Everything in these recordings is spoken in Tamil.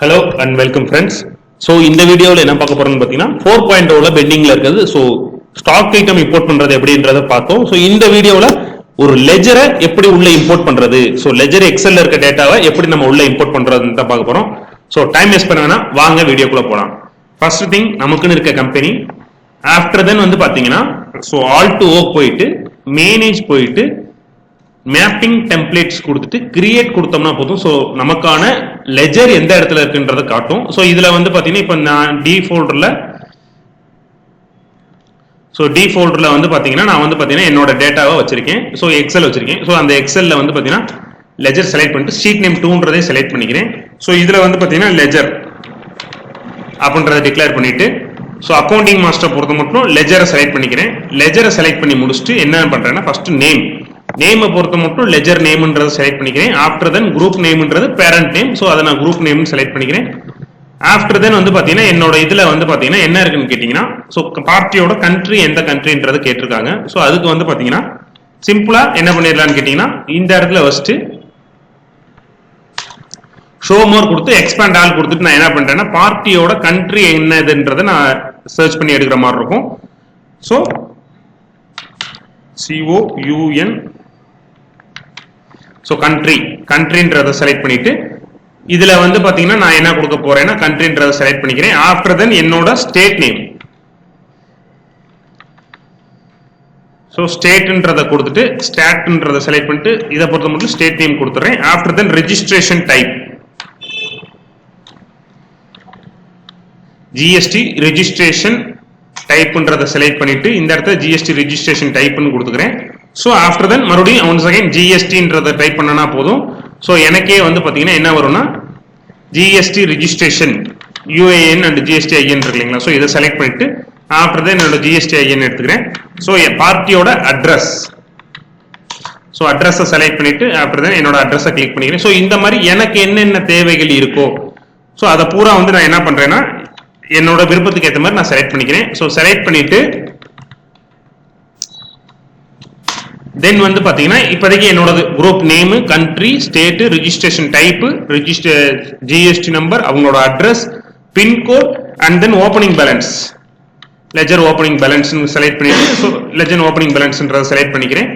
Hello and welcome friends. So இந்த வீடியோல என்ன பார்க்க போறோம்னு பாத்தீங்கன்னா 4.0ல பெண்டிங்ல இருக்குது. So ஸ்டாக் ஐட்டம் இம்போர்ட் பண்றது எப்படின்றத பார்த்தோம். So இந்த வீடியோல ஒரு லெஜரை எப்படி உள்ள இம்போர்ட் பண்றது, so லெஜர் எக்ஸல்ல இருக்க டேட்டாவை எப்படி நம்ம உள்ள இம்போர்ட் பண்றதுன்னு தான் பார்க்க போறோம். So டைம் வேஸ்ட் பண்ண வேணாம், வாங்க வீடியோக்குள்ள போலாம். ஃபர்ஸ்ட் திங் நமக்குன்னு இருக்க கம்பெனி. ஆஃப்டர் தென் வந்து பாத்தீங்கன்னா so all to o போயிட்டு மேனேஜ் போயிட்டு மேப்பிங் டெம்ப்ளேட்ஸ் கொடுத்துட்டு கிரியேட் கொடுத்தோம்னா போதும். ஸோ நமக்கான லெஜர் எந்த இடத்துல இருக்குன்றத காட்டும். ஸோ இதுல வந்து பாத்தீங்கன்னா இப்போ நான் டி ஃபோல்டர்ல வந்து பாத்தீங்கன்னா நான் வந்து பாத்தீங்கன்னா என்னோட டேட்டாவை வச்சிருக்கேன். ஸோ எக்ஸல் வச்சிருக்கேன். ஸோ அந்த எக்ஸல்ல வந்து பாத்தீங்கன்னா லெஜர் செலக்ட் பண்ணிட்டு ஷீட் நேம் 2ன்றதை செலக்ட் பண்ணிக்கிறேன். ஸோ இதுல வந்து பாத்தீங்கன்னா லெஜர் அப்படின்றத டிக்ளேர் பண்ணிட்டு ஸோ அக்கௌண்டிங் மாஸ்டர் பொறுத்த மட்டும் லெஜரை செலக்ட் பண்ணிக்கிறேன். லெஜரை செலக்ட் பண்ணி முடிச்சுட்டு என்ன பண்றேன்னா ஃபர்ஸ்ட் நேம் பொறுத்த மட்டும் லெஜர் நேம்ன்றதை செலக்ட் பண்ணிக்கிறேன். ஆஃப்டர் தென் குரூப் நேம்ன்றது பேரண்ட் நேம். ஸோ அதை நான் குரூப் நேம் செலக்ட் பண்ணிக்கிறேன். ஆஃப்டர் தென் வந்து பாத்தீங்கன்னா என்னோட இதுல வந்து பாத்தீங்கன்னா என்ன இருக்குன்னு கேட்டீங்கன்னா ஸோ பார்ட்டியோட கண்ட்ரி எந்த கண்ட்ரின்றது கேட்டிருக்காங்க. ஸோ அதுக்கு வந்து பாத்தீங்கன்னா சிம்பிளா என்ன பண்ணிடலாம்னு கேட்டீங்கன்னா இந்த இடத்துல ஃபர்ஸ்ட் ஷோ மோர் கொடுத்து எக்ஸ்பேண்ட் ஆல் கொடுத்துட்டு நான் என்ன பண்றேன்னா பார்ட்டியோட கண்ட்ரி என்னதுன்றதை நான் சர்ச் பண்ணி எடுக்கிற மாதிரி இருக்கும். ஸோ COUN ஸோ கண்ட்ரின்றதை செலக்ட் பண்ணிட்டு இதுல வந்து பாத்தீங்கன்னா நான் என்ன கொடுக்க போறேன்னா கண்ட்ரின்றதை செலக்ட் பண்ணிக்கிறேன். ஆஃப்டர் தென் என்னோட ஸ்டேட் நேம் ஸோ ஸ்டேட்ன்றதை கொடுத்துட்டு ஸ்டாட்ன்றதை செலக்ட் பண்ணிட்டு இதை பொறுத்த மட்டும் ஸ்டேட் நேம் கொடுத்துறேன். After then registration type GST registration டைப்ன்றதை செலக்ட் பண்ணிட்டு இந்த இடத்துல ஜிஎஸ்டி ரெஜிஸ்ட்ரேஷன் டைப்னு கொடுத்துக்கிறேன். ஸோ ஆஃப்டர் தென் மறுபடியும் ஒன் செகண்ட் ஜிஎஸ்டின்றதை டைப் பண்ணனா போதும். ஸோ எனக்கே வந்து பார்த்தீங்கன்னா என்ன வரும்னா GST registration UAN and GST IN இருக்கு இல்லைங்களா. ஸோ இதை செலக்ட் பண்ணிட்டு ஆஃப்டர் தென் என்னோட ஜிஎஸ்டி ஐஎன் எடுத்துக்கிறேன். ஸோ என் பார்ட்டியோட அட்ரஸ் ஸோ அட்ரஸை செலக்ட் பண்ணிட்டு ஆஃப்டர் தென் என்னோட அட்ரஸை கிளிக் பண்ணிக்கிறேன். ஸோ இந்த மாதிரி எனக்கு என்னென்ன தேவைகள் இருக்கோ ஸோ அதை பூரா வந்து நான் என்ன பண்றேன்னா என்னோட விருப்பத்துக்கு ஏற்ற மாதிரி நான் செலக்ட் பண்ணிக்கிறேன். ஸோ செலக்ட் பண்ணிட்டு தென் வந்து பாத்தீங்கன்னா இப்போதைக்கு என்னோட group name, country, state, registration type, GST number, அவங்களோட address, pincode and then opening balance ledger opening balance select பண்ணிட்டு ஸோ லெஜர் ஓப்பனிங் பேலன்ஸ்ன்றதை செலக்ட் பண்ணிக்கிறேன்.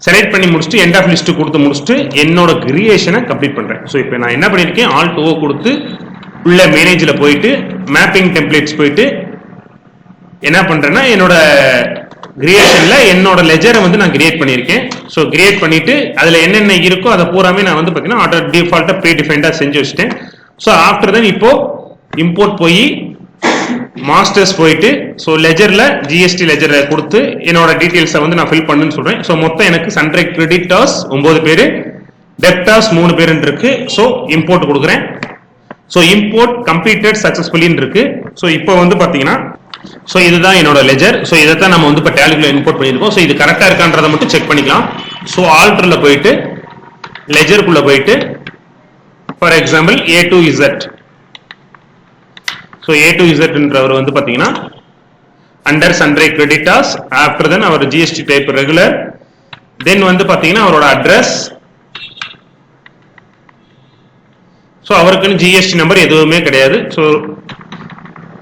செலக்ட் பண்ணி முடிச்சுட்டு எண்ட் ஆஃப் லிஸ்ட் கொடுத்து முடிச்சுட்டு என்னோட கிரியேஷனை கம்ப்ளீட் பண்றேன். ஸோ இப்போ நான் என்ன பண்ணிருக்கேன் ஆல்ட் ஓ கொடுத்து உள்ள மேனேஜ்ல போயிட்டு மேப்பிங் டெம்ப்ளேட்ஸ் போயிட்டு என்ன பண்றேன்னா என்னோட கிரியேஷன்ல என்னோட லெஜரை வந்து நான் கிரியேட் பண்ணியிருக்கேன். ஸோ கிரியேட் பண்ணிட்டு அதுல என்னென்ன இருக்கோ அதை பூராமே நான் வந்து பாத்தீங்கன்னா ஆட்டோ டிஃபால்ட்டா ப்ரீ டிஃபைன்டா செஞ்சு வச்சுட்டேன். ஸோ ஆஃப்டர் தென் இப்போ இம்போர்ட் போய் மாஸ்டர்ஸ் போயிட்டு ஸோ லெஜர்ல ஜிஎஸ்டி லெஜரை கொடுத்து என்னோட டீடைல்ஸை வந்து நான் ஃபில் பண்ணுன்னு சொல்றேன். ஸோ மொத்தம் எனக்கு சன்ட்ரை கிரெடிட்டர்ஸ் 9 பேரு, டெப்டார்ஸ் 3 பேருன்னு இருக்கு. ஸோ இம்போர்ட் கொடுக்குறேன். ஸோ இம்போர்ட் கம்ப்ளீட்டட் சக்சஸ்ஃபுல்லின்னு இருக்கு. ஸோ இப்போ வந்து பாத்தீங்கன்னா ஸோ இதுதான் என்னோட லெஜர். ஸோ இதை தான் நம்ம வந்து இப்போ டேலிக்குள்ள இம்போர்ட் பண்ணியிருக்கோம். ஸோ இது கரெக்டாக இருக்கான்றதை மட்டும் செக் பண்ணிக்கலாம். ஸோ ஆல்டர்ல போயிட்டு லெஜருக்குள்ள போயிட்டு for example A to Z so A to Zன்றவர் வந்து பார்த்தீங்கன்னா அண்டர் சன்ட்ரை கிரெடிட்டார்ஸ் ஆஃப்டர் தென் அவர் ஜிஎஸ்டி டைப் ரெகுலர் தென் வந்து பார்த்தீங்கன்னா அவரோட அட்ரஸ் ஸோ அவருக்குன்னு ஜிஎஸ்டி நம்பர் எதுவுமே கிடையாது. ஸோ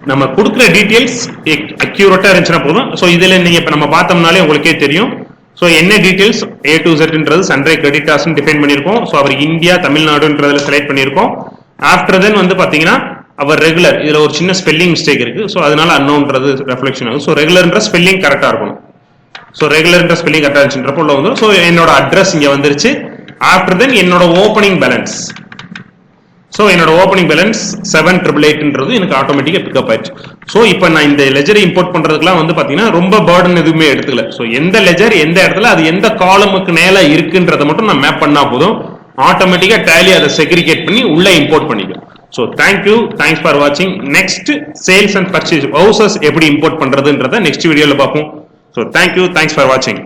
நம்ம கொடுக்குற டீடைல்ஸ் அக்யூரேட்டா இருந்துச்சுன்னா போதும். ஸோ இதுல நீங்க இப்ப நம்ம பார்த்தோம்னாலே உங்களுக்கே தெரியும். ஸோ என்ன டீடைல்ஸ் A to Zன்றது சன்ட்ரை கிரெடிட்டார்ஸ் டிஃபைன் பண்ணியிருக்கோம். ஸோ அவர் இந்தியா தமிழ்நாடுன்றதுல செலக்ட் பண்ணியிருக்கோம். ஆஃப்டர் தென் வந்து பாத்தீங்கன்னா அவர் ரெகுலர் இதுல ஒரு சின்ன ஸ்பெல்லிங் மிஸ்டேக் இருக்கு. ஸோ அதனால அன்னோன்றது ரெஃப்ளெக்ஷன் ஆகும். ஸோ ரெகுலர்ன்ற ஸ்பெல்லிங் கரெக்டா இருக்கணும். ஸோ ரெகுலர்ன்ற ஸ்பெல்லிங் கரெக்டா இருந்துச்சுன்றப்போ உள்ள வந்து ஸோ என்னோட அட்ரஸ் இங்க வந்துருச்சு. ஆஃப்டர் தென் என்னோட ஓப்பனிங் பேலன்ஸ் ஸோ என்னோட ஓப்பனிங் பேலன்ஸ் 7888ன்றது எனக்கு ஆட்டோமேட்டிக்கா பிக்கப் ஆயிடுச்சு. ஸோ இப்போ நான் இந்த லெஜரை இம்போர்ட் பண்றதுக்குலாம் வந்து பாத்தீங்கன்னா ரொம்ப பர்டன் எதுவுமே எடுத்துக்கல. ஸோ எந்த லெஜர் எந்த இடத்துல அது எந்த காலமுக்கு மேல இருக்குன்றதை மட்டும் நான் மேப் பண்ணா போதும், ஆட்டோமேட்டிக்கா டேலி அதை செக்ரிகேட் பண்ணி உள்ள இம்போர்ட் பண்ணிக்கும். ஸோ தேங்க்யூ, தேங்க்ஸ் ஃபார் வாட்சிங். Next sales and purchase houses எப்படி இம்போர்ட் பண்றதுன்றத நெக்ஸ்ட் வீடியோல பார்ப்போம். ஸோ தேங்க்யூ, தேங்க்ஸ் ஃபார் வாட்சிங்.